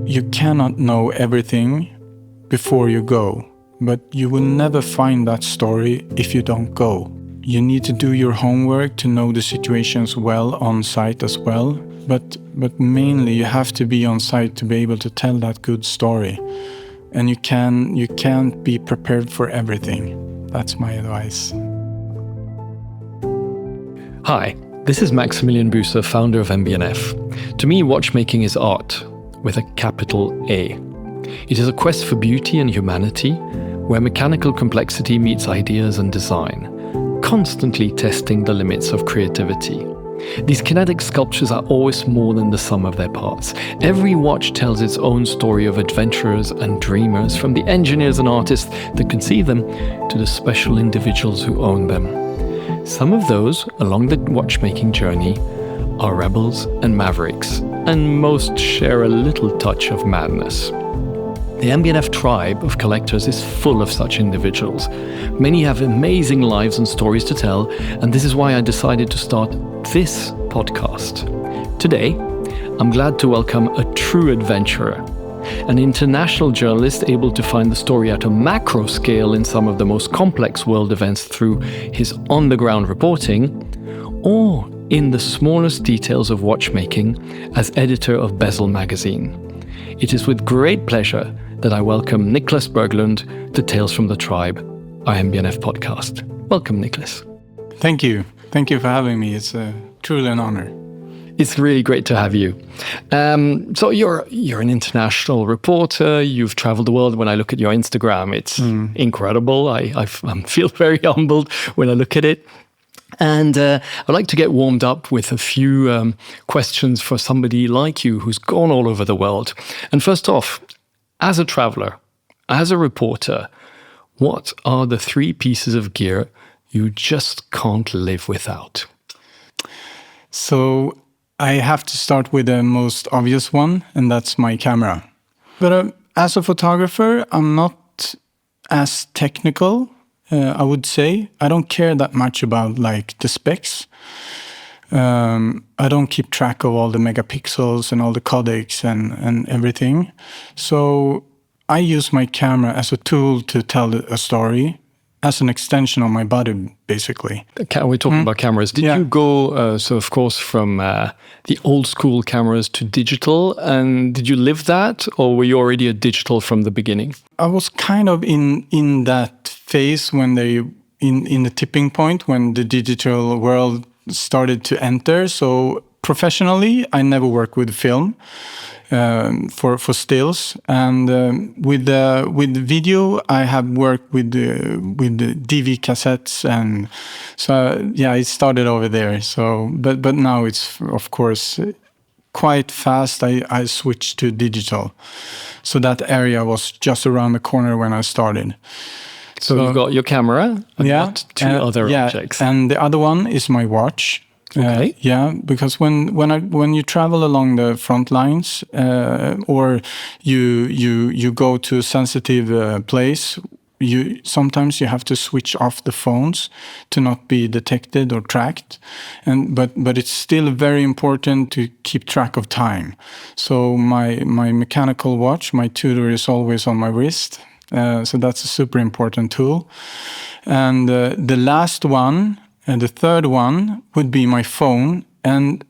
you cannot know everything before you go, but you will never find that story if you don't go. You need to do your homework to know the situations well on site as well, but mainly you have to be on site to be able to tell that good story. And you can't be prepared for everything. That's my advice. Hi, this is Maximilian Büsser, founder of MB&F. To me, watchmaking is art, with a capital A. It is a quest for beauty and humanity, where mechanical complexity meets ideas and design, constantly testing the limits of creativity. These kinetic sculptures are always more than the sum of their parts. Every watch tells its own story of adventurers and dreamers, from the engineers and artists that conceive them to the special individuals who own them. Some of those along the watchmaking journey are rebels and mavericks, and most share a little touch of madness. The MB&F tribe of collectors is full of such individuals. Many have amazing lives and stories to tell, and this is why I decided to start this podcast. Today, I'm glad to welcome a true adventurer, an international journalist able to find the story at a macro scale in some of the most complex world events through his on-the-ground reporting, or in the smallest details of watchmaking as editor of Bezl magazine. It is with great pleasure that I welcome Niclas Berglund to Tales from the Tribe, our MB&F podcast. Welcome, Niclas. Thank you. Thank you for having me. It's truly an honor. It's really great to have you. So you're an international reporter. You've traveled the world. When I look at your Instagram, it's incredible. I feel very humbled when I look at it. And I'd like to get warmed up with a few questions for somebody like you who's gone all over the world. And first off, as a traveler, as a reporter, what are the 3 pieces of gear you just can't live without? So I have to start with the most obvious one, and that's my camera. But as a photographer, I'm not as technical, I would say. I don't care that much about like the specs. I don't keep track of all the megapixels and all the codecs and everything. So I use my camera as a tool to tell a story, as an extension of my body, basically. We're talking about cameras. Did you go, so of course, from the old school cameras to digital, and did you live that, or were you already a digital from the beginning? I was kind of in that phase when in the tipping point when the digital world started to enter. So professionally, I never worked with film for stills, and with video, I have worked with the DV cassettes, and so it started over there. So, but now it's of course quite fast. I switched to digital, so that area was just around the corner when I started. So you've got your camera and what 2 other objects. And the other one is my watch. Okay. Because when you travel along the front lines, or you go to a sensitive place, sometimes you have to switch off the phones to not be detected or tracked, but it's still very important to keep track of time. So my mechanical watch, my Tudor, is always on my wrist. So that's a super important tool. And the last one, and the third one, would be my phone. And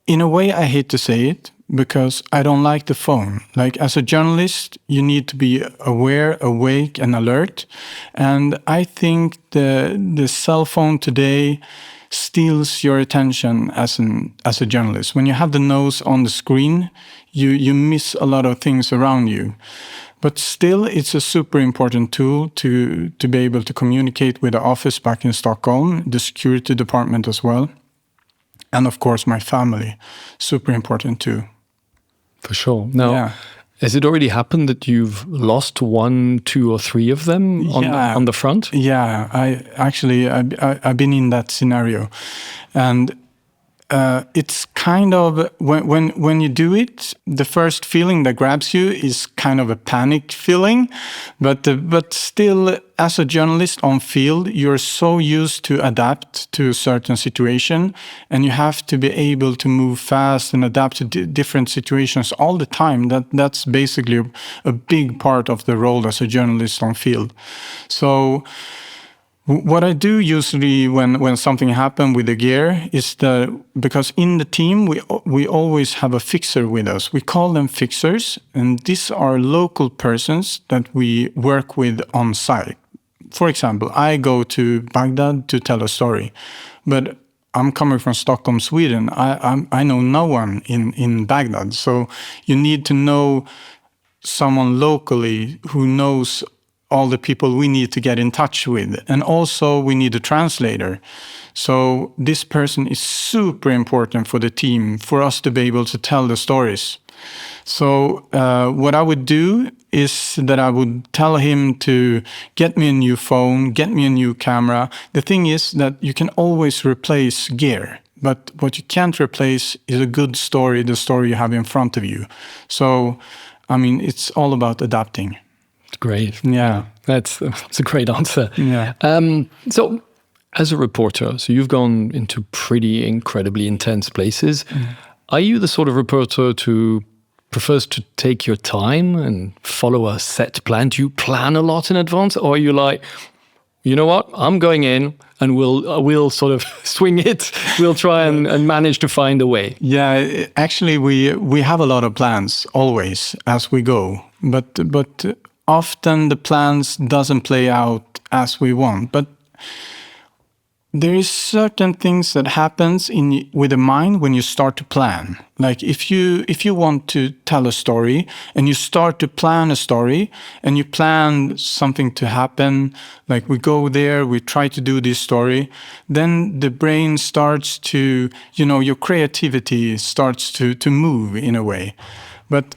in a way, I hate to say it, because I don't like the phone. Like, as a journalist, you need to be aware, awake, and alert. And I think the cell phone today steals your attention as a journalist. When you have the nose on the screen, you miss a lot of things around you. But still, it's a super important tool to be able to communicate with the office back in Stockholm, the security department as well, and of course my family. Super important too. For sure. Now, has it already happened that you've lost 1, 2, or 3 of them on the front? Yeah, I've been in that scenario, and it's kind of when you do it, the first feeling that grabs you is kind of a panic feeling, but still, as a journalist on field, you're so used to adapt to a certain situation, and you have to be able to move fast and adapt to different situations all the time. That's basically a big part of the role as a journalist on field. So what I do usually when something happens with the gear is that, because in the team we always have a fixer with us. We call them fixers, and these are local persons that we work with on site. For example, I go to Baghdad to tell a story, but I'm coming from Stockholm, Sweden. I know no one in Baghdad, so you need to know someone locally who knows all the people we need to get in touch with. And also we need a translator. So this person is super important for the team, for us to be able to tell the stories. So what I would do is that I would tell him to get me a new phone, get me a new camera. The thing is that you can always replace gear, but what you can't replace is a good story, the story you have in front of you. So, I mean, it's all about adapting. Great. Yeah. That's a great answer. Yeah. So as a reporter, so you've gone into pretty incredibly intense places. Are you the sort of reporter who prefers to take your time and follow a set plan? Do you plan a lot in advance? Or are you like, you know what, I'm going in and we'll sort of swing it. We'll try and manage to find a way. Yeah, actually we have a lot of plans always as we go. But often the plans doesn't play out as we want, but there is certain things that happens with the mind when you start to plan. Like if you want to tell a story and you start to plan a story and you plan something to happen, like we go there, we try to do this story, then the brain starts to, your creativity starts to move in a way. But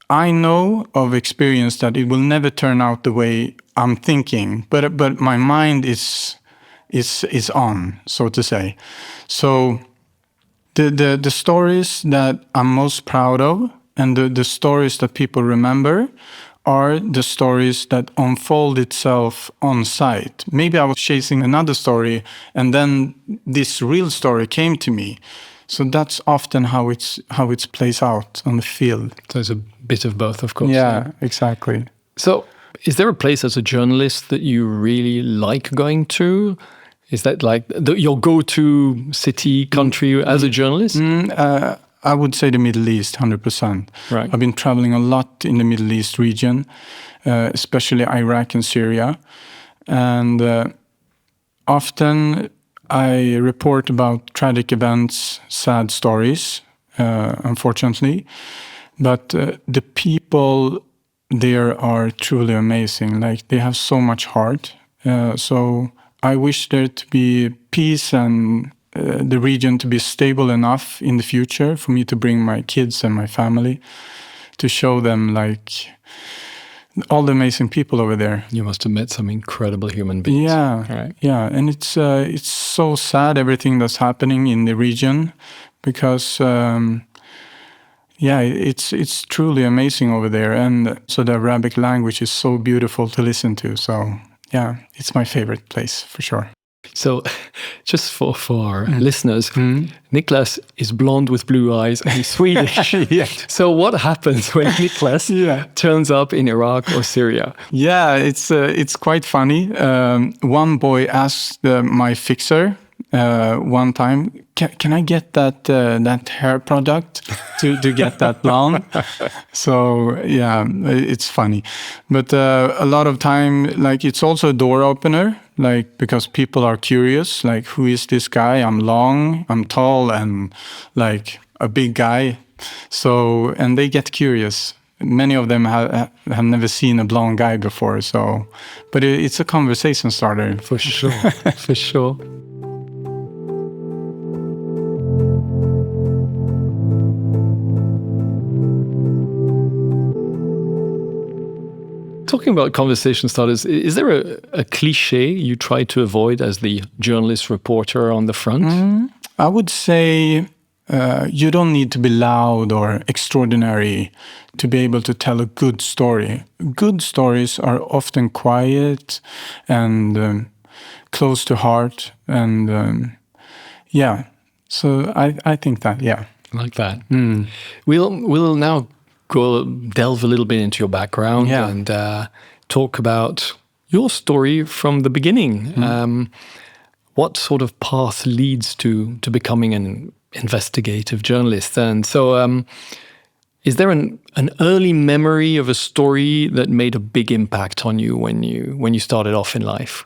I know of experience that it will never turn out the way I'm thinking, but my mind is on, so to say. So the stories that I'm most proud of and the stories that people remember are the stories that unfold itself on site. Maybe I was chasing another story and then this real story came to me. So that's often how it's plays out on the field. So it's a bit of both, of course. Yeah, exactly. So is there a place as a journalist that you really like going to? Is that like your go-to city, country as a journalist? I would say the Middle East, 100%. Right. I've been traveling a lot in the Middle East region, especially Iraq and Syria. And often I report about tragic events, sad stories, unfortunately. But the people there are truly amazing. Like, they have so much heart. So I wish there to be peace and the region to be stable enough in the future for me to bring my kids and my family to show them, like, all the amazing people over there. You must have met some incredible human beings. Yeah, right? Yeah, and it's so sad everything that's happening in the region, because it's truly amazing over there, and so the Arabic language is so beautiful to listen to. So yeah, it's my favorite place for sure. So, just for our listeners, Niclas is blonde with blue eyes and he's Swedish. Yeah. So, what happens when Niclas turns up in Iraq or Syria? Yeah, it's quite funny. One boy asked my fixer one time, "Can I get that hair product to get that blonde?" So yeah, it's funny, but a lot of time, like, it's also a door opener. Like, because people are curious, like, who is this guy? I'm long, I'm tall, and like a big guy. So, and they get curious. Many of them have never seen a blonde guy before. So, but it's a conversation starter. For sure, for sure. Talking about conversation starters, is there a cliche you try to avoid as the journalist reporter on the front? I would say You don't need to be loud or extraordinary to be able to tell a good story. Good stories are often quiet and close to heart, and so I think that, yeah. Like that. We'll now delve a little bit into your background and talk about your story from the beginning. What sort of path leads to becoming an investigative journalist? And so is there an early memory of a story that made a big impact on you when you started off in life?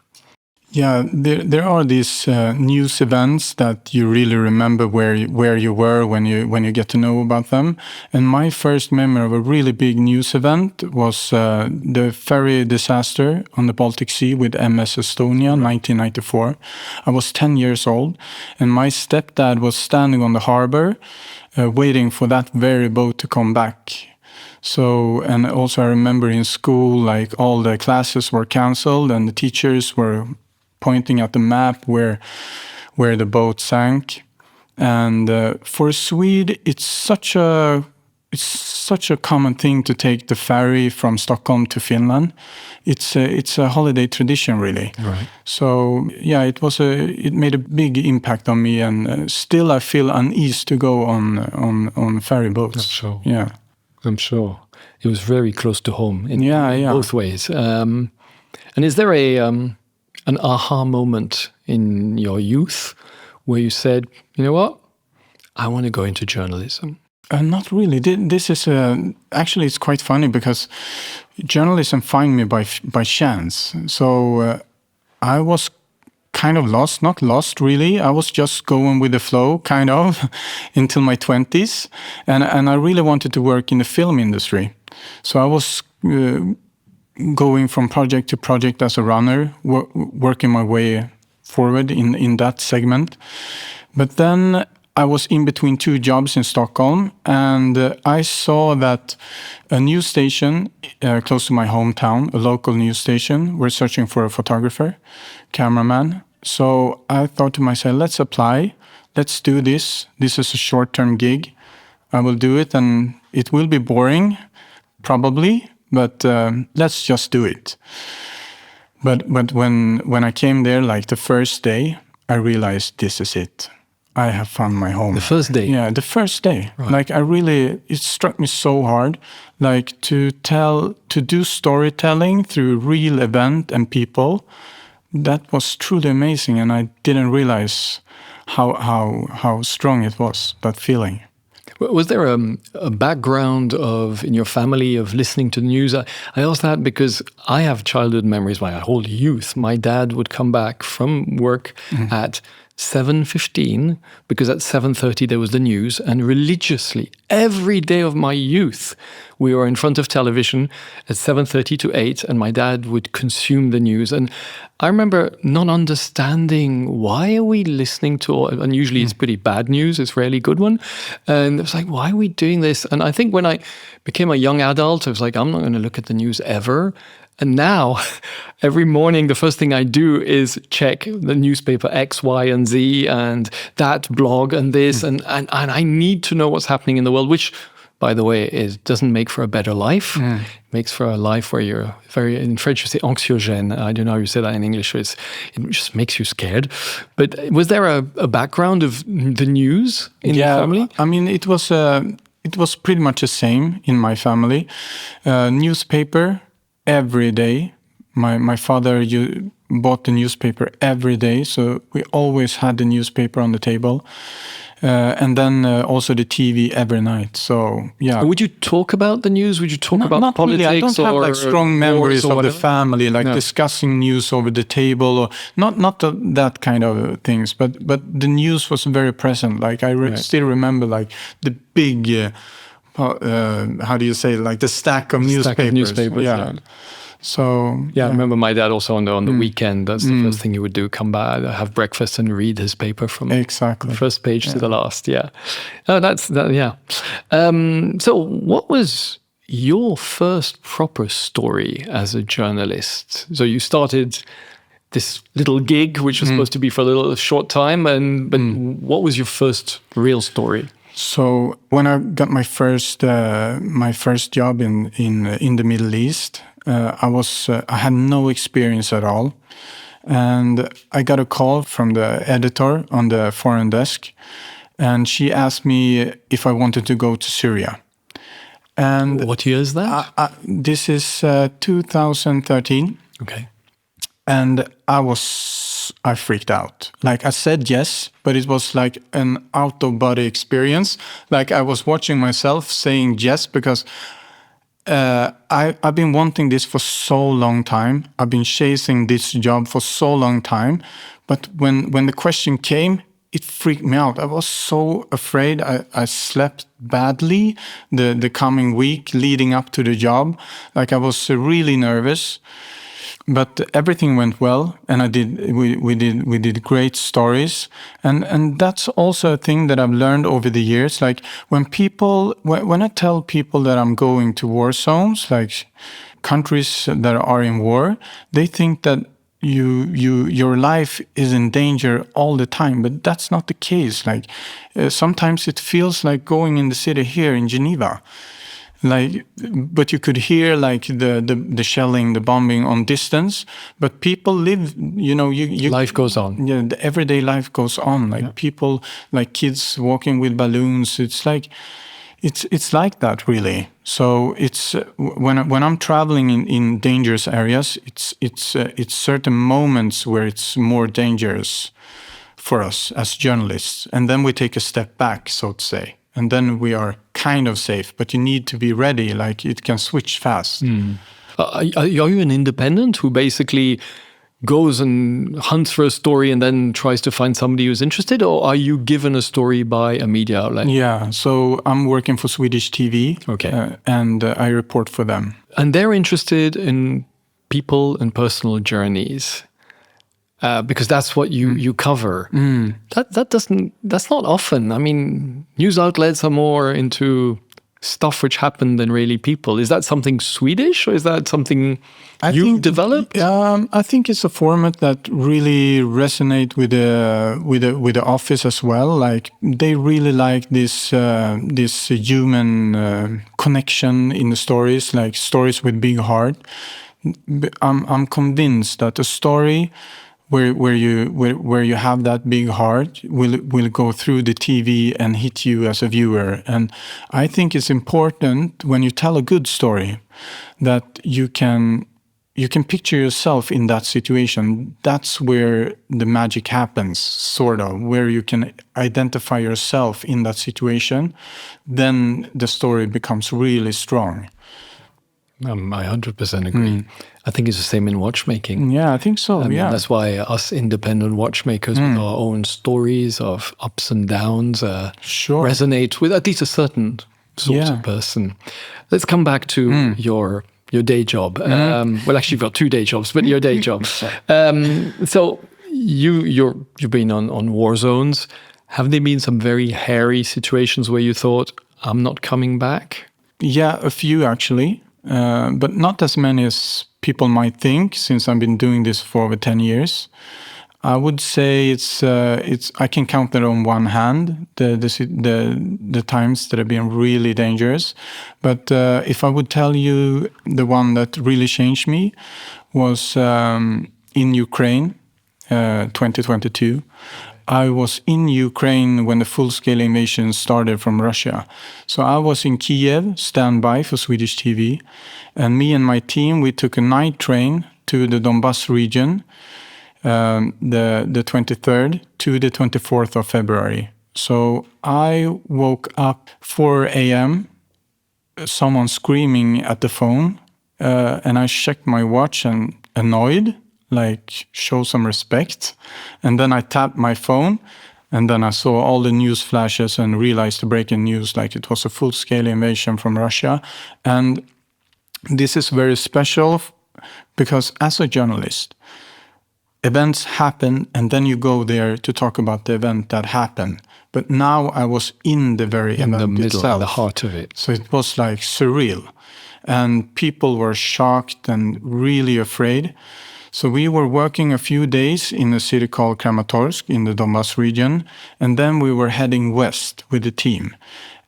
Yeah, there are these news events that you really remember where you were when you get to know about them. And my first memory of a really big news event was the ferry disaster on the Baltic Sea with MS Estonia, 1994. I was 10 years old, and my stepdad was standing on the harbor waiting for that very boat to come back. So, and also I remember in school, like all the classes were canceled and the teachers were pointing at the map where the boat sank. And for a Swede, it's such a common thing to take the ferry from Stockholm to Finland. It's a holiday tradition, really. Right. So yeah, it made a big impact on me, and still I feel unease to go on ferry boats. I'm sure. Yeah, I'm sure it was very close to home in both ways. And is there an aha moment in your youth where you said, you know what, I want to go into journalism? Not really. This is actually, it's quite funny because journalism found me by chance. So I was kind of lost, not lost really. I was just going with the flow, kind of, until my 20s, and I really wanted to work in the film industry. So I was going from project to project as a runner, working my way forward in that segment. But then I was in between two jobs in Stockholm, and I saw that a news station close to my hometown, a local news station, were searching for a photographer, cameraman. So I thought to myself, let's apply, let's do this. This is a short-term gig. I will do it, and it will be boring, probably, but let's just do it. But when I came there, like the first day, I realized this is it. I have found my home. The first day? Yeah, the first day. Right. Like it struck me so hard. Like to do storytelling through real event and people, that was truly amazing. And I didn't realize how strong it was, that feeling. Was there a background in your family of listening to the news? I ask that because I have childhood memories, my whole youth. My dad would come back from work at 7:15 because at 7:30 there was the news, and religiously every day of my youth we were in front of television at 7:30 to 8, and my dad would consume the news. And I remember not understanding, why are we listening to, and usually it's pretty bad news, it's rarely good one, and it was like, why are we doing this? And I think when I became a young adult, I was like, I'm not going to look at the news ever. And now, every morning, the first thing I do is check the newspaper X, Y, and Z, and that blog, and this, and I need to know what's happening in the world, which, by the way, doesn't make for a better life. It makes for a life where you're very, in French you say anxiogène. I don't know how you say that in English. It just makes you scared. But was there a background of the news in your family? I mean, it was pretty much the same in my family. Newspaper every day. My father bought the newspaper every day, so we always had the newspaper on the table. And then also the TV every night. So yeah. Would you talk about the news? Would you talk about not politics? Really. I don't have like strong memories of the family, like discussing news over the table, or not that kind of things. But the news was very present. Like I still remember like the big, how do you say, like the stack of newspapers. Yeah. So I remember my dad also on the weekend. That's the first thing he would do: come back, have breakfast, and read his paper from the first page to the last. Yeah, yeah. So, what was your first proper story as a journalist? So you started this little gig, which was supposed to be for a little short time. But what was your first real story? So when I got my first job in the Middle East, I had no experience at all, and I got a call from the editor on the foreign desk, and she asked me if I wanted to go to Syria. And what year is that? This is 2013. Okay. And I freaked out. Like, I said yes, but it was like an out-of-body experience. Like, I was watching myself saying yes because I've been wanting this for so long time. I've been chasing this job for so long time. But when the question came, it freaked me out. I was so afraid. I slept badly the coming week leading up to the job. Like, I was really nervous. But everything went well, and we did great stories, and that's also a thing that I've learned over the years. Like, when I tell people that I'm going to war zones, like countries that are in war, they think that your life is in danger all the time, but that's not the case. Like, sometimes it feels like going in the city here in Geneva. Like, but you could hear like the shelling, the bombing on distance. But people live, Life goes on. Yeah, the everyday life goes on. Like people, like kids walking with balloons. It's like, it's like that really. So it's when I'm traveling in dangerous areas, it's certain moments where it's more dangerous for us as journalists, and then we take a step back, so to say. And then we are kind of safe, but you need to be ready. Like, it can switch fast. Are you an independent who basically goes and hunts for a story and then tries to find somebody who's interested, or are you given a story by a media outlet? Yeah, so I'm working for Swedish TV, and I report for them. And they're interested in people and personal journeys. Because that's what you cover. That's not often. I mean, news outlets are more into stuff which happened than really people. Is that something Swedish, or is that something you've developed? I think it's a format that really resonates with the office as well. Like, they really like this human connection in the stories, like stories with big heart. I'm convinced that a story where you have that big heart will go through the TV and hit you as a viewer. And I think it's important when you tell a good story that you can picture yourself in that situation. That's where the magic happens, sort of, where you can identify yourself in that situation. Then the story becomes really strong. I 100% agree. I think it's the same in watchmaking. Yeah, I think so. That's why us independent watchmakers with our own stories of ups and downs resonate with at least a certain sort of person. Let's come back to your day job. Well, actually, you've got 2 day jobs, but your day job. So you've been on war zones. Have there been some very hairy situations where you thought, I'm not coming back? Yeah, a few actually. But not as many as people might think, since I've been doing this for over 10 years. I would say it's I can count it on one hand, the times that have been really dangerous. But if I would tell you the one that really changed me was in Ukraine, 2022. I was in Ukraine when the full-scale invasion started from Russia. So I was in Kiev, standby for Swedish TV. And me and my team, we took a night train to the Donbas region, the 23rd to the 24th of February. So I woke up 4 a.m., someone screaming at the phone, and I checked my watch and annoyed, like, show some respect. And then I tapped my phone, and then I saw all the news flashes and realized the breaking news, like it was a full-scale invasion from Russia. And this is very special because as a journalist, events happen and then you go there to talk about the event that happened. But now I was in the very event the middle, itself. the heart of it. So it was like surreal. And people were shocked and really afraid. So we were working a few days in a city called Kramatorsk in the Donbas region, and then we were heading west with the team.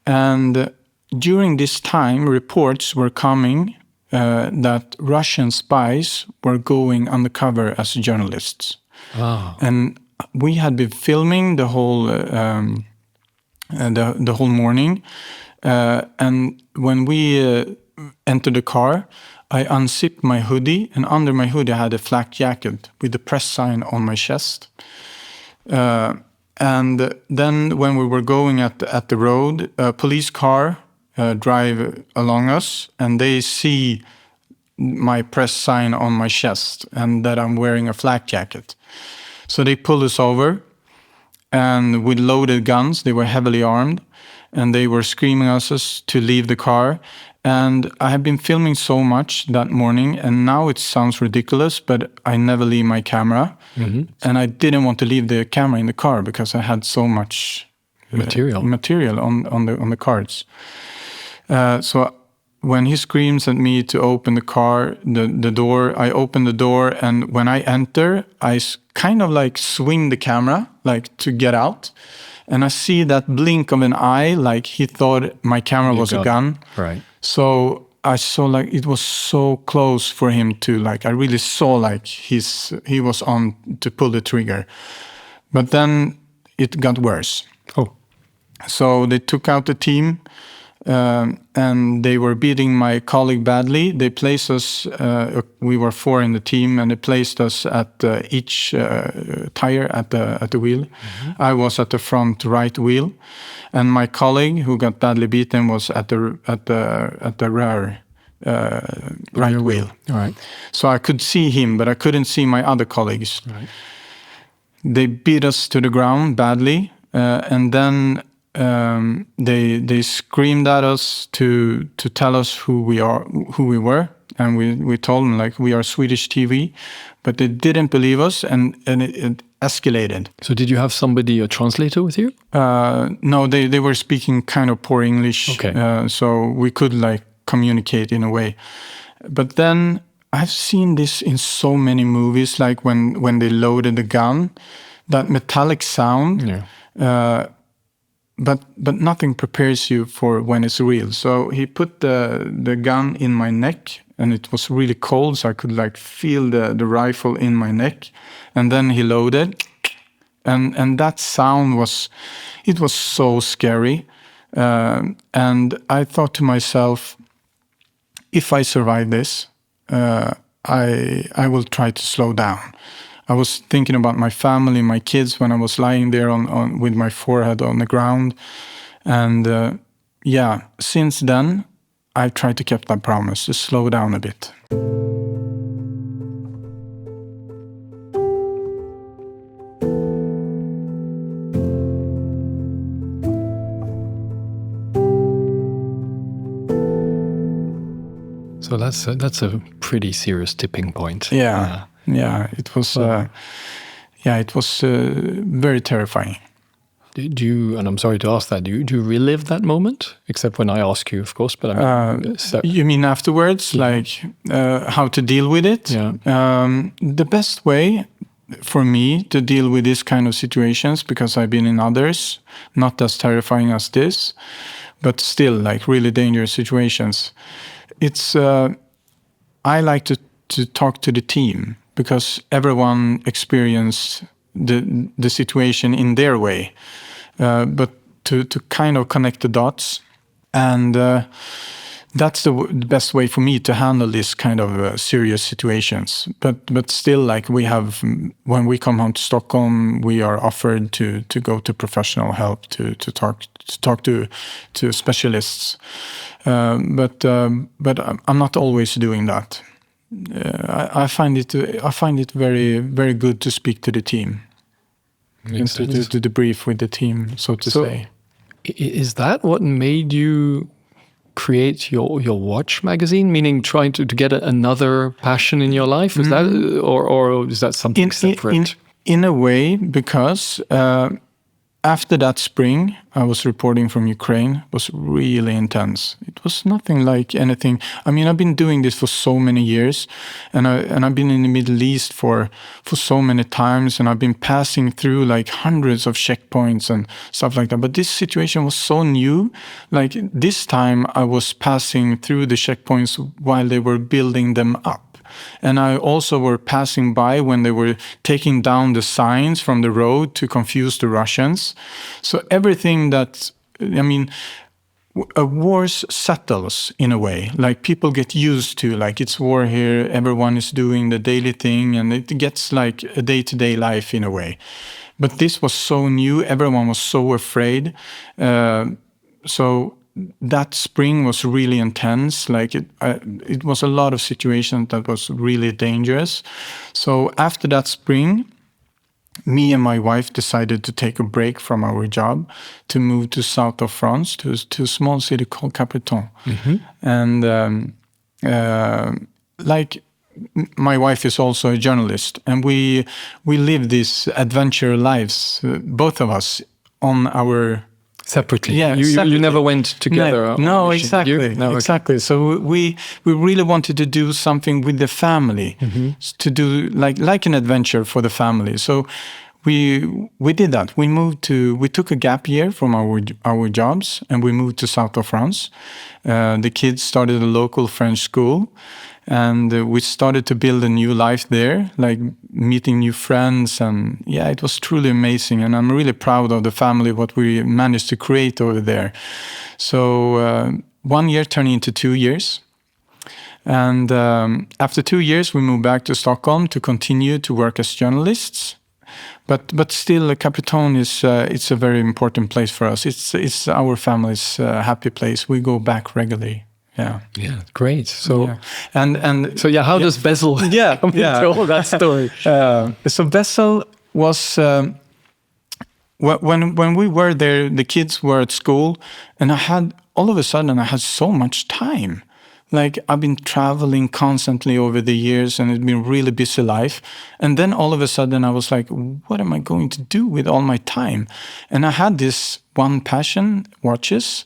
And during this time, reports were coming that Russian spies were going undercover as journalists. Wow. And we had been filming the whole the whole morning, and when we entered the car, I unzipped my hoodie, and under my hoodie I had a flak jacket with the press sign on my chest. And then when we were going at the road, a police car drive along us, and they see my press sign on my chest and that I'm wearing a flak jacket. So they pulled us over, and with loaded guns, they were heavily armed, and they were screaming at us to leave the car. And I have been filming so much that morning, and now it sounds ridiculous, but I never leave my camera. Mm-hmm. And I didn't want to leave the camera in the car because I had so much material on the cards. So when he screams at me to open the car, the door, I open the door, and when I enter, I kind of like swing the camera, like to get out. And I see that blink of an eye, like he thought my camera was a gun. Right. So I saw like it was so close for him to like, I really saw like he was on to pull the trigger. But then it got worse. Oh. So they took out the team, and they were beating my colleague badly. They placed us, we were 4 in the team, and they placed us at each tire at the wheel. Mm-hmm. I was at the front right wheel, and my colleague who got badly beaten was at the rear right wheel. All right. So I could see him, but I couldn't see my other colleagues. Right. They beat us to the ground badly, and then they screamed at us to tell us who we were, and we told them like we are Swedish TV, but they didn't believe us, and it escalated. So did you have somebody, a translator, with you? No, they were speaking kind of poor English, okay. So we could like communicate in a way. But then I've seen this in so many movies, like when they loaded the gun, that metallic sound. Yeah. But nothing prepares you for when it's real. So he put the gun in my neck, and it was really cold, so I could like feel the rifle in my neck. And then he loaded, and that sound was so scary. And I thought to myself, if I survive this, I will try to slow down. I was thinking about my family, my kids, when I was lying there on with my forehead on the ground. And since then, I've tried to keep that promise, to slow down a bit. So that's a pretty serious tipping point. Yeah, it was... it was very terrifying. Do you, and I'm sorry to ask that, do you relive that moment? Except when I ask you, of course, but I mean... You mean afterwards, like how to deal with it? Yeah. The best way for me to deal with this kind of situations, because I've been in others, not as terrifying as this, but still like really dangerous situations, it's, I like to talk to the team, because everyone experienced the situation in their way, but to kind of connect the dots, and that's the best way for me to handle this kind of serious situations. But still, like we have, when we come home to Stockholm, we are offered to go to professional help, to talk to specialists, but I'm not always doing that. I find it very, very good to speak to the team, and to debrief with the team, so to say. Is that what made you create your watch magazine? Meaning trying to get another passion in your life? Is that or is that something separate? In a way, because after that spring, I was reporting from Ukraine. It was really intense. It was nothing like anything. I mean, I've been doing this for so many years, and I've been in the Middle East for so many times, and I've been passing through like hundreds of checkpoints and stuff like that. But this situation was so new. Like this time, I was passing through the checkpoints while they were building them up. And I also were passing by when they were taking down the signs from the road to confuse the Russians. So everything that, I mean, a war settles in a way. Like people get used to, like it's war here, everyone is doing the daily thing, and it gets like a day-to-day life in a way. But this was so new, everyone was so afraid. So that spring was really intense. Like it was a lot of situations that was really dangerous. So after that spring, me and my wife decided to take a break from our job to move to south of France to a small city called Capiton. And like my wife is also a journalist, and we live these adventure lives, both of us, on our separately. Yeah, you never went together. No, exactly. No, exactly. So we really wanted to do something with the family, to do like an adventure for the family. So we did that. We took a gap year from our jobs, and we moved to south of France. The kids started a local French school, and we started to build a new life there, like meeting new friends. And yeah, it was truly amazing. And I'm really proud of the family, what we managed to create over there. So 1 year turned into 2 years. And after 2 years, we moved back to Stockholm to continue to work as journalists. But still, Capiton is it's a very important place for us. It's our family's happy place. We go back regularly. Yeah. Great. So how does Bezl come into all that story? So Bezl was when we were there, the kids were at school, and all of a sudden I had so much time. Like I've been traveling constantly over the years, and it's been really busy life. And then all of a sudden I was like, what am I going to do with all my time? And I had this one passion, watches,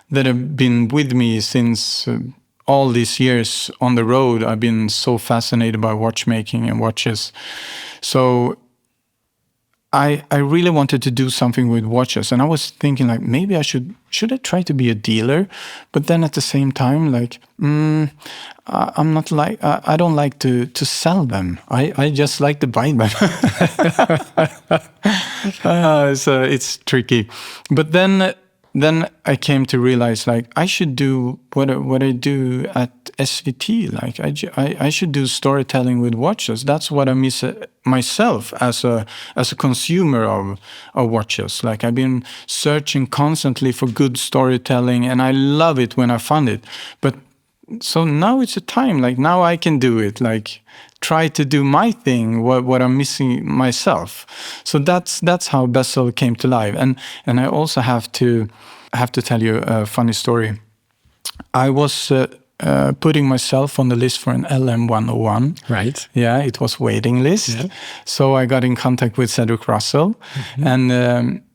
that have been with me since all these years on the road. I've been so fascinated by watchmaking and watches. So I really wanted to do something with watches, and I was thinking like maybe I should I try to be a dealer, but then at the same time like I'm not like I don't like to sell them. I just like to buy them. So it's tricky. But then I came to realize like I should do what I do at SVT. Like I should do storytelling with watches. That's what I miss myself as a consumer of watches. Like I've been searching constantly for good storytelling, and I love it when I find it. But so now it's a time. Like now I can do it. Like try to do my thing. What I'm missing myself. So that's how Bezl came to life. And I also have to tell you a funny story. I was putting myself on the list for an LM101. Right. Yeah, it was waiting list. Yeah. So I got in contact with Cedric Russell. And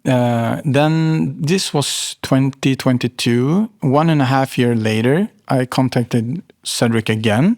then this was 2022. 1.5 years later, I contacted Cedric again,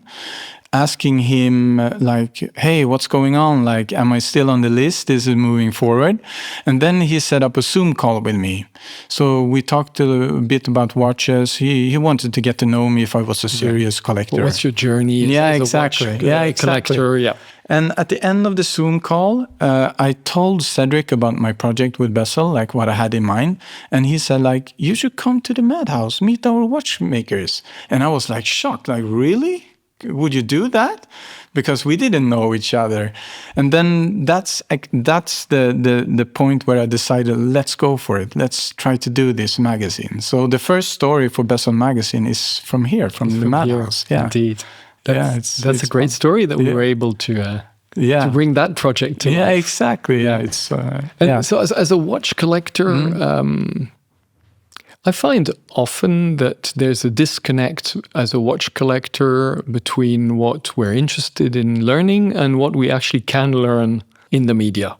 asking him like, hey, what's going on? Like, am I still on the list? Is it moving forward? And then he set up a Zoom call with me. So we talked a bit about watches. He wanted to get to know me if I was a serious collector. What's your journey as exactly. a watch collector? Yeah. And at the end of the Zoom call, I told Cedric about my project with Bezl, like what I had in mind. And he said, like, you should come to the Madhouse, meet our watchmakers. And I was like shocked, like, really? Would you do that? Because we didn't know each other. And then that's the point where I decided, let's go for it. Let's try to do this magazine. So the first story for Bezl magazine is from here, from the Madhouse. Yeah, indeed. That's a great story that we were able to bring that project to life. Yeah, exactly. Yeah, it's so as a watch collector, I find often that there's a disconnect as a watch collector between what we're interested in learning and what we actually can learn in the media.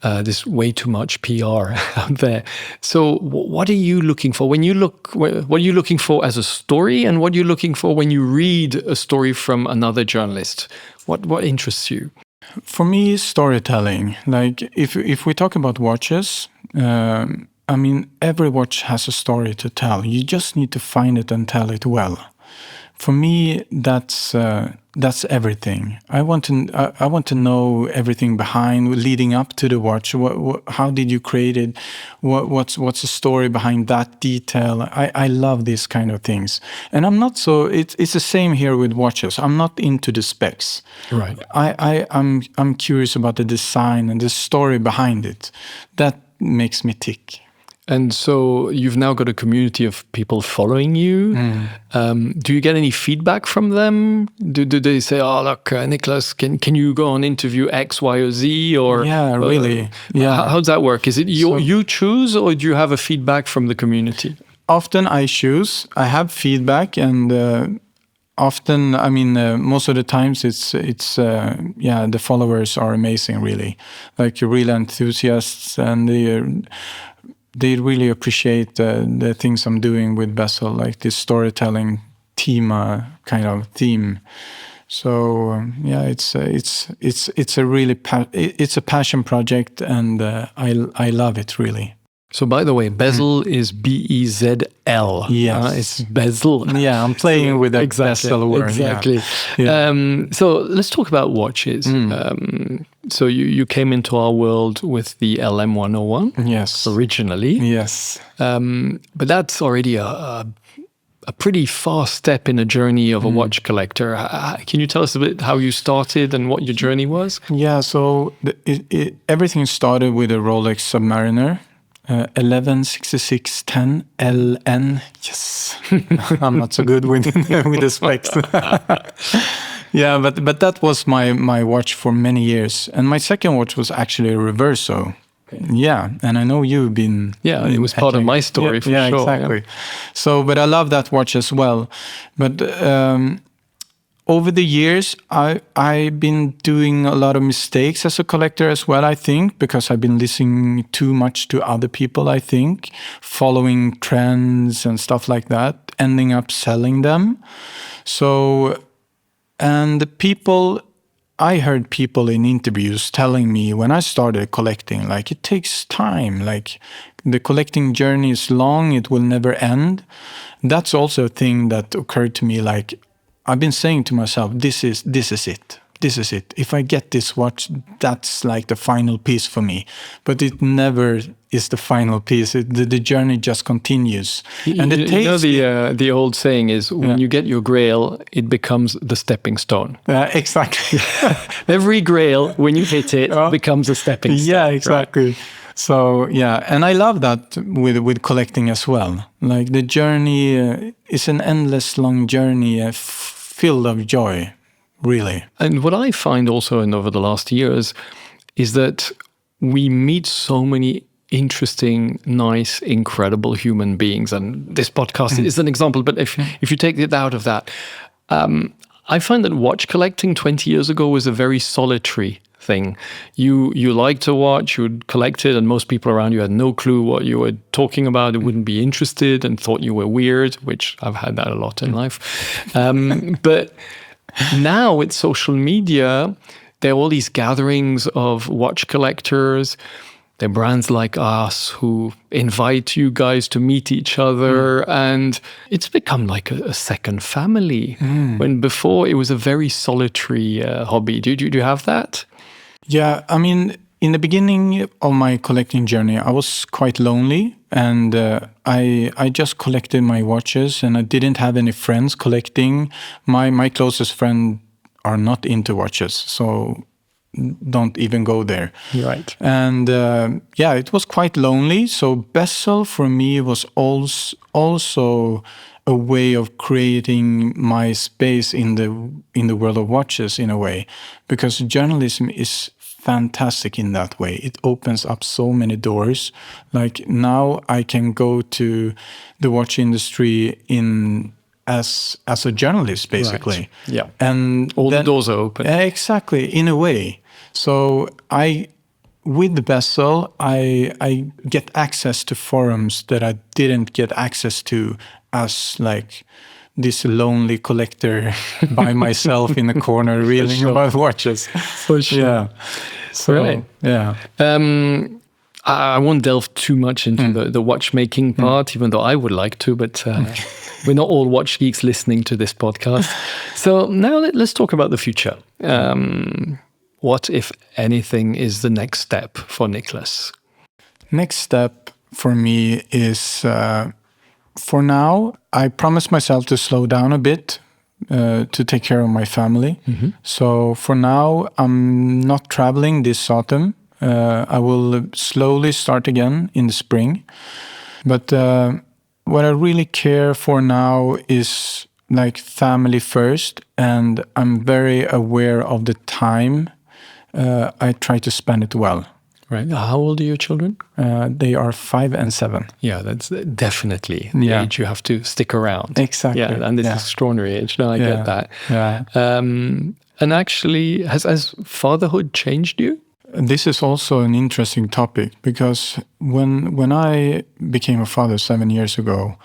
There's way too much PR out there. So what are you looking for when you look? What are you looking for as a story, and what are you looking for when you read a story from another journalist? What interests you? For me, storytelling. Like if we talk about watches, I mean, every watch has a story to tell. You just need to find it and tell it well. For me, that's everything. I want to know everything behind, leading up to the watch. How did you create it? What's the story behind that detail? I love these kind of things, and I'm not so. It's the same here with watches. I'm not into the specs. Right. I'm curious about the design and the story behind it. That makes me tick. And so you've now got a community of people following you. Do you get any feedback from them? Do they say, "Oh, look, Niclas, can you go on interview X, Y, or Z?" Or yeah, really, yeah. How does that work? Is it you choose, or do you have a feedback from the community? Often I choose. I have feedback, and often, I mean, most of the times it's the followers are amazing, really, like real enthusiasts, and they really appreciate the things I'm doing with Bezl, like this storytelling kind of theme. So it's a really it's a passion project, and I love it really. So, by the way, Bezl is B-E-Z-L. Yes. It's Bezl. Yeah, I'm playing with that Bezl word. Exactly. Yeah. So, let's talk about watches. So, you came into our world with the LM101. Yes. Originally. Yes. But that's already a pretty fast step in a journey of a watch collector. Can you tell us a bit how you started and what your journey was? Yeah, so everything started with a Rolex Submariner. 116610 LN. Yes, I'm not so good with the specs. Yeah, but that was my watch for many years, and my second watch was actually a Reverso. Okay. Yeah, and I know you've been. Yeah, it was part of my story for yeah, sure. Exactly. Yeah. So, but I love that watch as well. But over the years, I've been doing a lot of mistakes as a collector as well, I think, because I've been listening too much to other people, I think, following trends and stuff like that, ending up selling them. So, and I heard people in interviews telling me when I started collecting, like, it takes time, like the collecting journey is long, it will never end. That's also a thing that occurred to me, like, I've been saying to myself, this is it. This is it. If I get this watch, that's like the final piece for me. But it never is the final piece. The journey just continues. And the old saying is, when you get your grail, it becomes the stepping stone. Exactly. Every grail, when you hit it, becomes a stepping stone. Yeah, exactly. Right? So, yeah, and I love that with collecting as well. Like the journey is an endless long journey filled of joy, really. And what I find also over the last years is that we meet so many interesting, nice, incredible human beings. And this podcast is an example, but if you take it out of that, I find that watch collecting 20 years ago was a very solitary thing. You liked to watch, you would collect it, and most people around you had no clue what you were talking about. They wouldn't be interested and thought you were weird, which I've had that a lot in life. But now with social media, there are all these gatherings of watch collectors. There are brands like us who invite you guys to meet each other, and it's become like a second family. When before it was a very solitary hobby. Do you have that? Yeah, I mean, in the beginning of my collecting journey, I was quite lonely, and I just collected my watches, and I didn't have any friends collecting. My closest friends are not into watches, so don't even go there. Right. And it was quite lonely. So Bezl for me was also a way of creating my space in the world of watches in a way, because journalism is fantastic in that way. It opens up so many doors. Like now I can go to the watch industry as a journalist, basically. Right. Yeah. And all the doors are open. Exactly, in a way. So with the Bezl, I get access to forums that I didn't get access to as like this lonely collector by myself in a corner reeling about watches. For sure. Yeah. So, Right. yeah. I won't delve too much into the watchmaking part, even though I would like to, but we're not all watch geeks listening to this podcast. So now let's talk about the future. What, if anything, is the next step for Niclas? Next step for me is, for now, I promised myself to slow down a bit to take care of my family. So for now, I'm not traveling this autumn. I will slowly start again in the spring. But what I really care for now is like family first, and I'm very aware of the time. I try to spend it well. Right. How old are your children? They are 5 and 7. Yeah, that's definitely the age you have to stick around. Exactly. Yeah, and this is extraordinary age. No, I get that. Yeah. And actually, has fatherhood changed you? This is also an interesting topic, because when I became a father 7 years ago,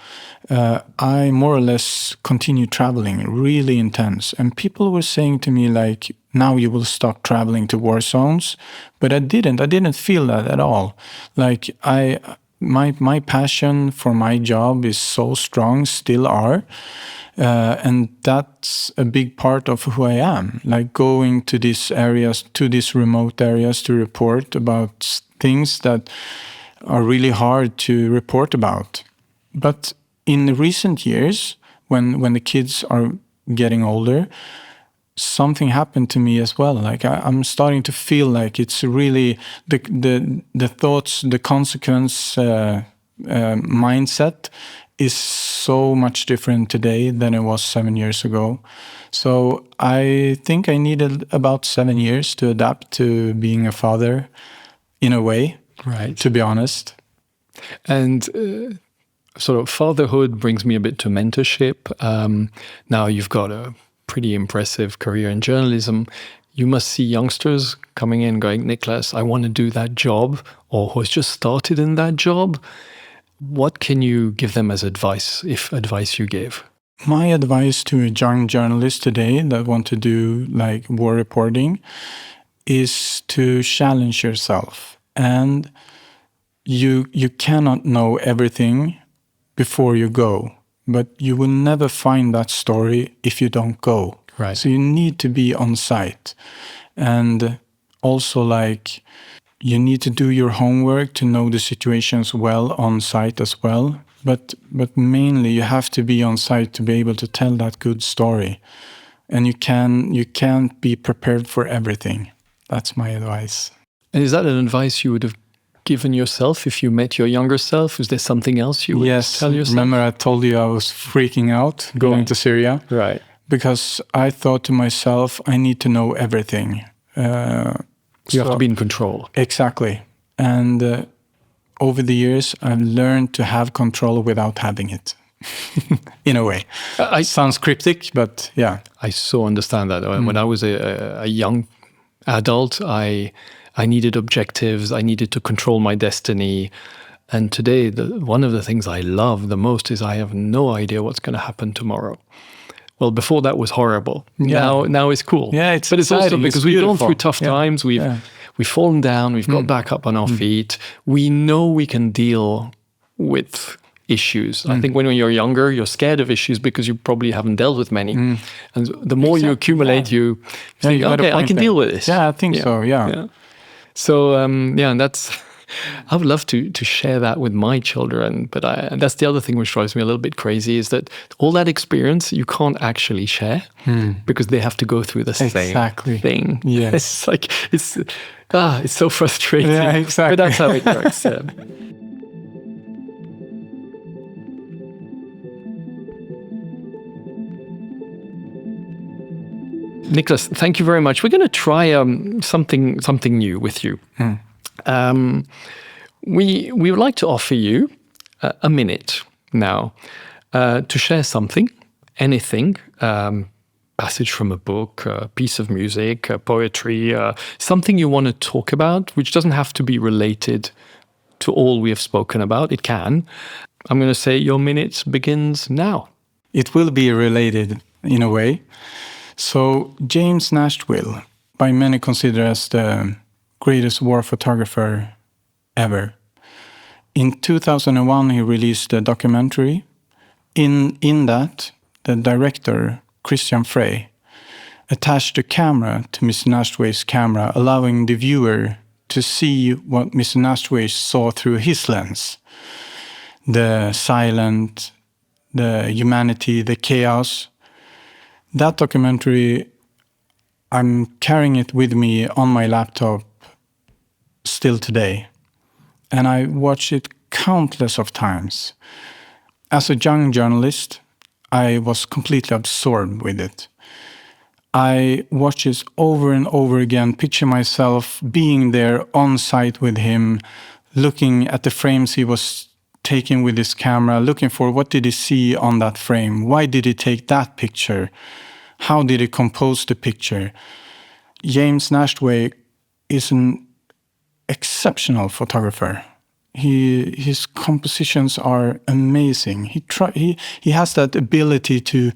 I more or less continued traveling really intense. And people were saying to me like, now you will stop traveling to war zones. But I didn't feel that at all. Like my passion for my job is so strong, still are. And that's a big part of who I am, like going to these areas, to these remote areas to report about things that are really hard to report about. But in recent years, when the kids are getting older, something happened to me as well. Like I'm starting to feel like it's really the thoughts, the consequence mindset is so much different today than it was 7 years ago. So I think I needed about 7 years to adapt to being a father in a way, right? To be honest. And sort of fatherhood brings me a bit to mentorship. Now you've got a pretty impressive career in journalism. You must see youngsters coming in going, Niclas, I want to do that job, or who has just started in that job. What can you give them as advice, if advice you give? My advice to a young journalist today that want to do like war reporting is to challenge yourself. And you cannot know everything before you go, but you will never find that story if you don't go. Right. So you need to be on site. And also like you need to do your homework to know the situations well on site as well. But mainly you have to be on site to be able to tell that good story. And you can't be prepared for everything. That's my advice. And is that an advice you would have given yourself if you met your younger self? Is there something else you would tell yourself? Remember I told you I was freaking out going to Syria? Right. Because I thought to myself, I need to know everything. You have to be in control. Exactly. And over the years, I've learned to have control without having it. In a way. It sounds cryptic, but yeah. I so understand that. When I was a young adult, I needed objectives. I needed to control my destiny. And today, one of the things I love the most is I have no idea what's going to happen tomorrow. Well, before that was horrible. Yeah. Now it's cool. Yeah, but it's also because we've gone through tough times. We've fallen down. We've got back up on our feet. We know we can deal with issues. I think when you're younger, you're scared of issues because you probably haven't dealt with many. And the more you accumulate, you think, okay, I can deal with this. Yeah, I think so. Yeah. So and that's. I would love to share that with my children, but that's the other thing which drives me a little bit crazy is that all that experience you can't actually share because they have to go through the same thing. Yes. It's so frustrating. Yeah, exactly. But that's how it works. Niclas, thank you very much. We're going to try something new with you. We would like to offer you a minute now to share something, anything, passage from a book, a piece of music, poetry, something you want to talk about, which doesn't have to be related to all we have spoken about. It can. I'm going to say your minute begins now. It will be related in a way. So James Nashville, by many considered as the greatest war photographer ever. In 2001, he released a documentary. In that, the director, Christian Frey, attached a camera to Mr. Nashwade's camera, allowing the viewer to see what Mr. Nashwade saw through his lens. The silent, the humanity, the chaos. That documentary, I'm carrying it with me on my laptop still today. And I watch it countless of times. As a young journalist, I was completely absorbed with it. I watch it over and over again, picture myself being there on site with him, looking at the frames he was taking with his camera, looking for what did he see on that frame, why did he take that picture, how did he compose the picture. James Nashwade is an exceptional photographer. His compositions are amazing. He has that ability to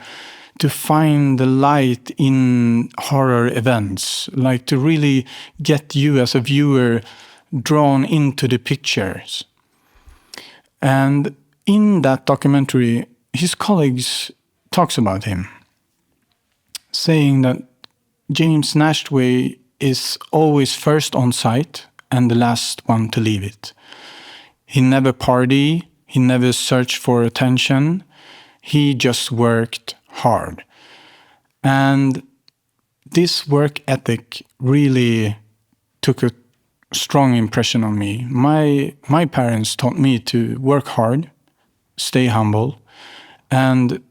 find the light in horror events, like to really get you as a viewer drawn into the pictures. And in that documentary, his colleagues talks about him, saying that James Nashwade is always first on site and the last one to leave it. He never partied, he never searched for attention, he just worked hard. And this work ethic really took a strong impression on me. My parents taught me to work hard, stay humble, and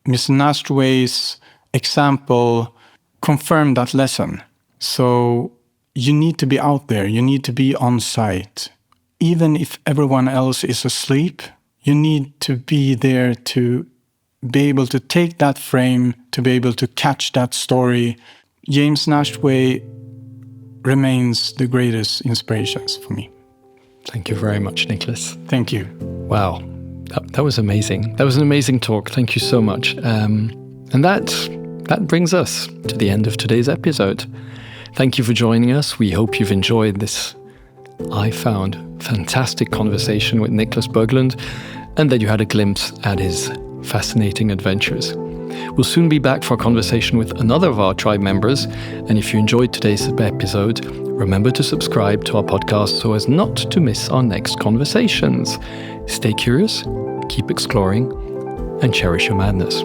Mr. Nashwade's example confirmed that lesson. So you need to be out there, you need to be on site. Even if everyone else is asleep, you need to be there to be able to take that frame, to be able to catch that story. James Nashwade remains the greatest inspirations for me. Thank you very much, Niclas. Thank you. Wow, that was amazing. That was an amazing talk. Thank you so much. And that brings us to the end of today's episode. Thank you for joining us. We hope you've enjoyed this, I found, fantastic conversation with Niclas Berglund, and that you had a glimpse at his fascinating adventures. We'll soon be back for a conversation with another of our tribe members, and if you enjoyed today's episode, remember to subscribe to our podcast so as not to miss our next conversations. Stay curious, keep exploring, and cherish your madness.